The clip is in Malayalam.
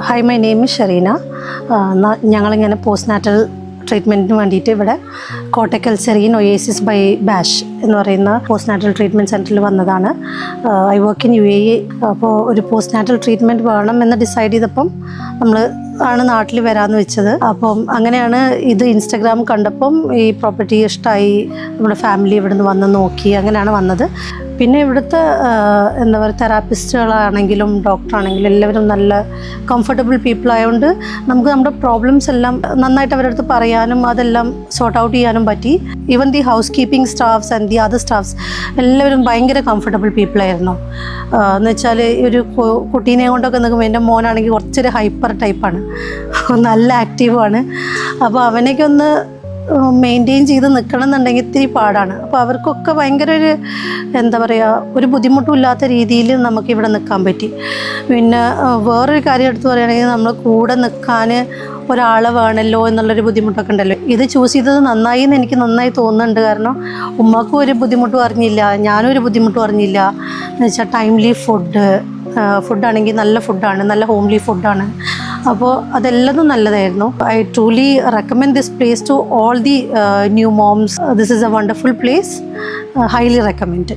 Hi, my name is Sharina. ഞങ്ങളിങ്ങനെ പോസ്റ്റ്നാറ്റൽ ട്രീറ്റ്മെൻറ്റിന് വേണ്ടിയിട്ട് ഇവിടെ കോട്ടക്കൽ സെറീൻ ഒയേസിസ് ബൈ ബാഷ് എന്ന് പറയുന്ന പോസ്റ്റ്നാറ്റൽ ട്രീറ്റ്മെൻറ്റ് സെൻറ്ററിൽ വന്നതാണ്. I work in UAE. അപ്പോൾ ഒരു പോസ്റ്റ്നാറ്റൽ ട്രീറ്റ്മെൻറ്റ് വേണം എന്ന് ഡിസൈഡ് ചെയ്തപ്പം നമ്മൾ നാട്ടിൽ വരാമെന്ന് വെച്ചത്. അപ്പം അങ്ങനെയാണ് ഇത് ഇൻസ്റ്റഗ്രാം കണ്ടപ്പം ഈ പ്രോപ്പർട്ടി ഇഷ്ടമായി. നമ്മുടെ ഫാമിലി ഇവിടെ നിന്ന് വന്ന് നോക്കി, അങ്ങനെയാണ് വന്നത്. പിന്നെ ഇവിടുത്തെ എന്താ പറയുക, തെറാപ്പിസ്റ്റുകളാണെങ്കിലും ഡോക്ടറാണെങ്കിലും എല്ലാവരും നല്ല കംഫർട്ടബിൾ പീപ്പിൾ ആയതുകൊണ്ട് നമുക്ക് നമ്മുടെ പ്രോബ്ലംസ് എല്ലാം നന്നായിട്ട് അവരുടെ അടുത്ത് പറയാനും അതെല്ലാം സോർട്ട് ഔട്ട് ചെയ്യാനും പറ്റി. Even the house keeping staffs and the other staffs എല്ലാവരും ഭയങ്കര കംഫർട്ടബിൾ പീപ്പിളായിരുന്നു. എന്ന് വെച്ചാൽ ഒരു കുട്ടീനെ കൊണ്ടൊക്കെ നിൽക്കുമ്പോൾ എൻ്റെ മോനാണെങ്കിൽ കുറച്ചൊരു ഹൈപ്പർ ടൈപ്പാണ്, നല്ല ആക്റ്റീവാണ്. അപ്പോൾ അവനൊക്കെ ഒന്ന് മെയിൻറ്റെയിൻ ചെയ്ത് നിൽക്കണം എന്നുണ്ടെങ്കിൽ ഇത്തിരി പാടാണ്. അപ്പോൾ അവർക്കൊക്കെ ഭയങ്കര ഒരു എന്താ പറയുക, ഒരു ബുദ്ധിമുട്ടും ഇല്ലാത്ത രീതിയിൽ നമുക്കിവിടെ നിൽക്കാൻ പറ്റി. പിന്നെ വേറൊരു കാര്യം എടുത്ത് പറയുകയാണെങ്കിൽ നമ്മൾ കൂടെ നിൽക്കാൻ ഒരാൾ വേണമല്ലോ എന്നുള്ളൊരു ബുദ്ധിമുട്ടൊക്കെ ഉണ്ടല്ലോ. ഇത് ചൂസ് ചെയ്തത് നന്നായി എന്ന് എനിക്ക് നന്നായി തോന്നുന്നുണ്ട്. കാരണം ഉമ്മാക്കും ഒരു ബുദ്ധിമുട്ടും അറിഞ്ഞില്ല, ഞാനും ഒരു ബുദ്ധിമുട്ടും അറിഞ്ഞില്ല. എന്ന് വെച്ചാൽ ടൈംലി ഫുഡാണെങ്കിൽ നല്ല ഫുഡാണ്, നല്ല ഹോംലി ഫുഡാണ്. അപ്പോൾ അതെല്ലാം നല്ലതായിരുന്നു. I truly recommend this place to all the new moms. This is a wonderful place. Highly recommend.